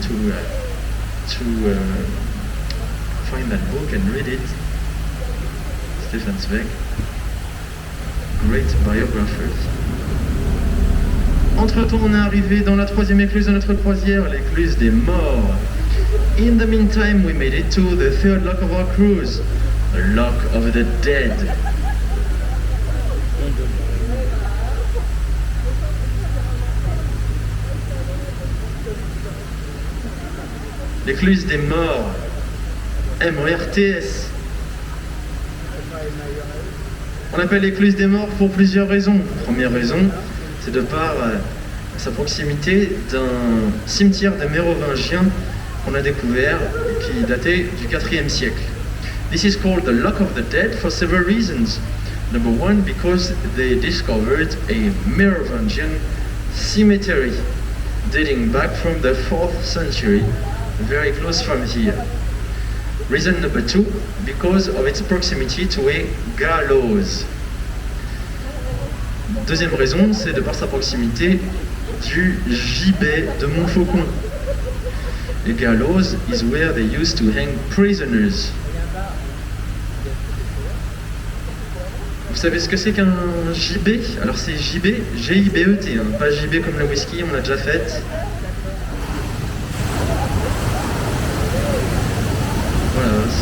to find that book and read it. Stefan Zweig, great biographers. Entre-temps, on est arrivé dans la troisième écluse de notre croisière, l'écluse des morts. In the meantime, we made it to the third lock of our cruise, the lock of the dead. L'écluse des morts, MORTS. On appelle l'écluse des morts pour plusieurs raisons. Première raison, c'est de par sa proximité d'un cimetière des Mérovingiens qu'on a découvert, qui datait du IVe siècle. This is called the Lock of the Dead for several reasons. Number one, because they discovered a Merovingian cemetery dating back from the 4th century, very close from here. Reason number two, because of its proximity to a gallows. Deuxième raison, c'est de par sa proximité du gibet de Montfaucon. The gallows is where they used to hang prisoners. Vous savez ce que c'est qu'un gibet? Alors c'est gibet, G-I-B-E-T, hein, pas gibet comme le whisky, on l'a déjà fait.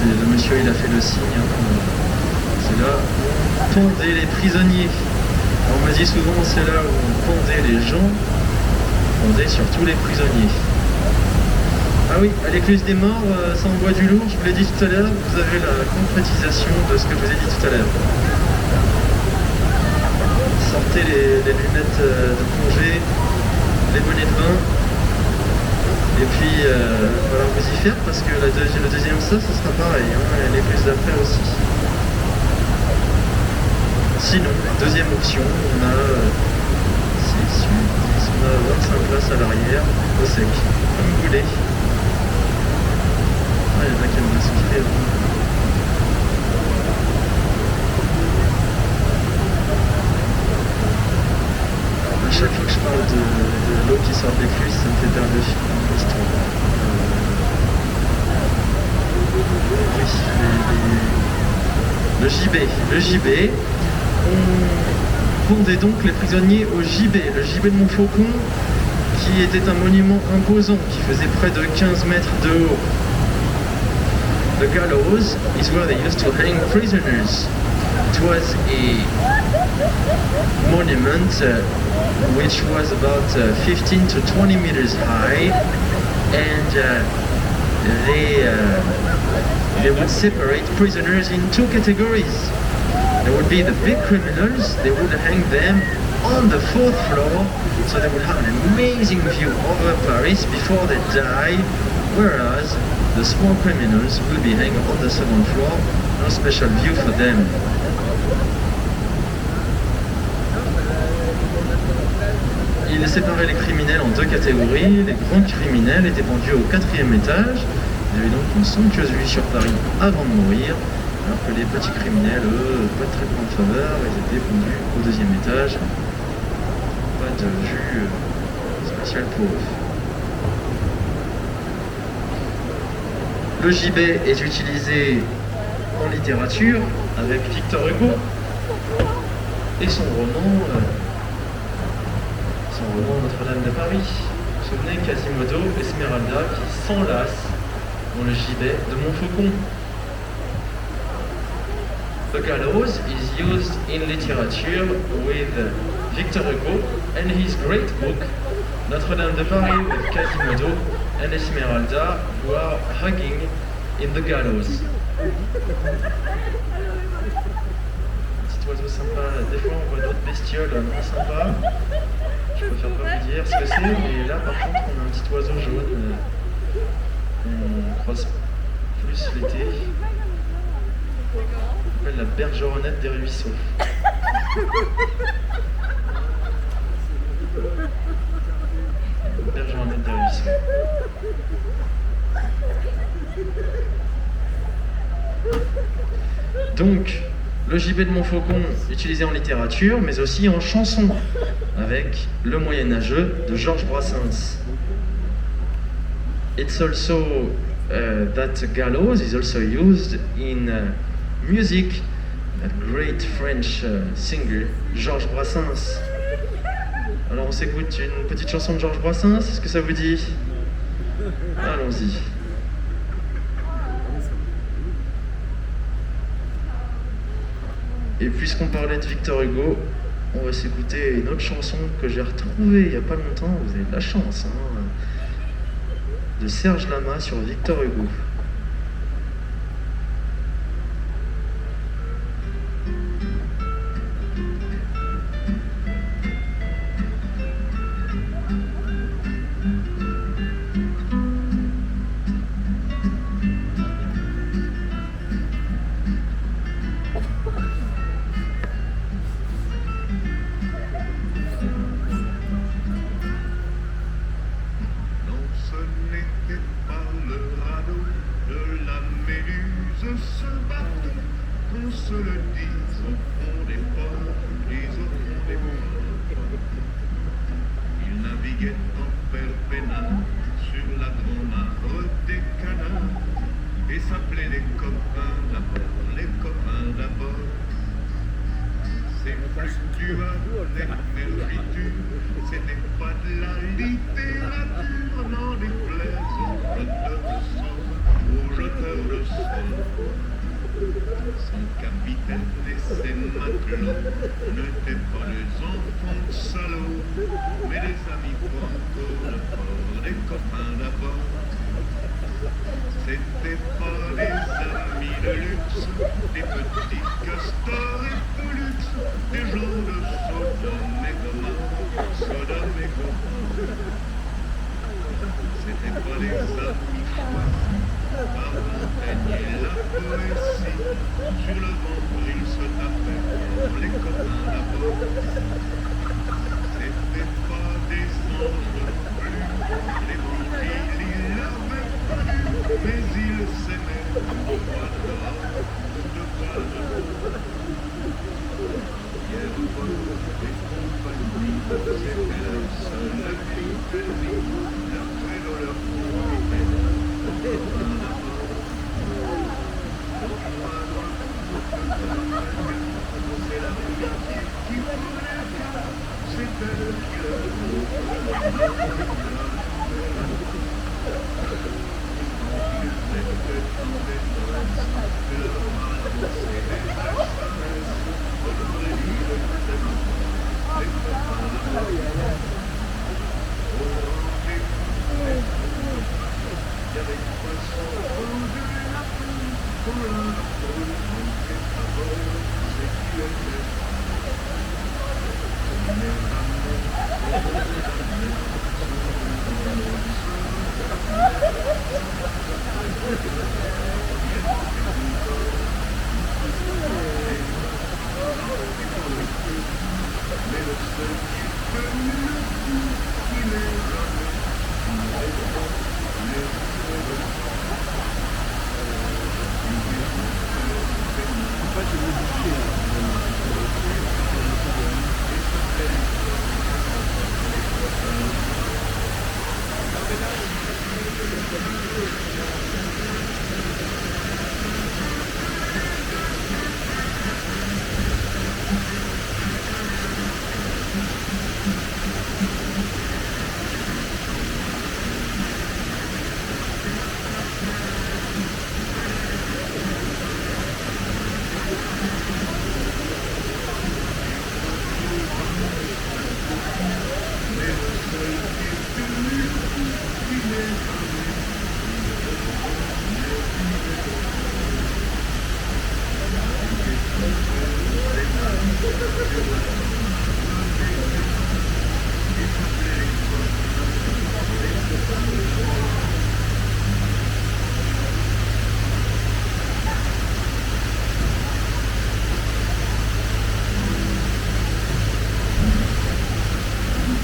Le monsieur il a fait le signe, hein. C'est là où on pendait les prisonniers. On me dit souvent c'est là où on pendait les gens, on pendait surtout les prisonniers. Ah oui, à l'écluse des morts, ça envoie du lourd, je vous l'ai dit tout à l'heure, vous avez la concrétisation de ce que je vous ai dit tout à l'heure. Sortez les lunettes de plongée, les bonnets de bain. Et puis, il va falloir vous y faire parce que le deuxième ça sera pareil, hein, et les plus d'après aussi. Sinon, deuxième option, on a 6, 8, 10, on a 25 places à l'arrière, au sec, comme vous voulez. Ah, il y en a qui aiment bien souscrire. À chaque fois que je parle de l'eau qui sort des cuisses, ça me fait perdre le fil. Le gibet, on pendait donc les prisonniers au gibet, le gibet de Montfaucon, qui était un monument imposant, qui faisait près de 15 mètres de haut. The gallows is where they used to hang prisoners. It was a monument which was about 15 to 20 meters high, and they would separate prisoners in two categories. There would be the big criminals, they would hang them on the 4th floor, so they would have an amazing view over Paris before they die, whereas the small criminals will be hanged on the 2nd floor, no special view for them. Il séparait les criminels en deux catégories. Les grands criminels étaient pendus au 4e étage. Ils avaient donc une somptueuse vue sur Paris avant de mourir, alors que les petits criminels, eux, pas de très grande faveur, ils étaient pendus au 2e étage. Pas de vue spéciale pour eux. Le gibet est utilisé en littérature avec Victor Hugo et son roman Notre-Dame de Paris. Vous vous souvenez, Quasimodo, Esmeralda qui s'enlacent dans le gibet de Montfaucon. The gallows is used in literature with Victor Hugo and his great book Notre-Dame de Paris with Quasimodo and Esmeralda who are hugging in the gallows. Petit oiseau sympa, des fois on voit d'autres bestioles moins sympas. Je préfère pas vous dire ce que c'est, mais là par contre on a un petit oiseau jaune. On croise plus l'été. On appelle la bergeronnette des ruisseaux. Bergeronnette des ruisseaux. Donc, le gibet de Montfaucon utilisé en littérature, mais aussi en chanson, avec Le Moyenâgeux de Georges Brassens. It's also that gallows is also used in music. A great French singer, Georges Brassens. Alors on s'écoute une petite chanson de Georges Brassens, est-ce que ça vous dit? Allons-y. Et puisqu'on parlait de Victor Hugo, on va s'écouter une autre chanson que j'ai retrouvée il n'y a pas longtemps, vous avez de la chance, hein, de Serge Lama sur Victor Hugo. Se le dise au fond des ports, et au fond des monts. Il naviguait en père peinard sur la grand-mare des canards et s'appelait les copains d'abord, les copains d'abord. Ces fluctuables, les mergitures, c'était pas de la littérature, n'en déplaise aux jeteurs de sang. Son capitaine et ses matelots n'étaient pas des enfants salauds, mais des amis franco de port, des copains d'abord. C'était pas des amis de luxe, des petits castors et pollux, des gens de Sodome et Gomorrhe, Sodome et Gomorrhe. C'était pas des amis choisis par Montaigne et la poésie. Sur le ventre ils se tapaient, les copains d'abord. C'était pas des anges non plus, les boutiques ils l'avaient connu, mais ils s'aimaient de poil dehors, de poil dehors. Hier Paul et compagnie, c'était la seule vie, leur credo, leur profitaine, les copains d'abord. C'est la vérité qui prenait le cœur, c'est elle qui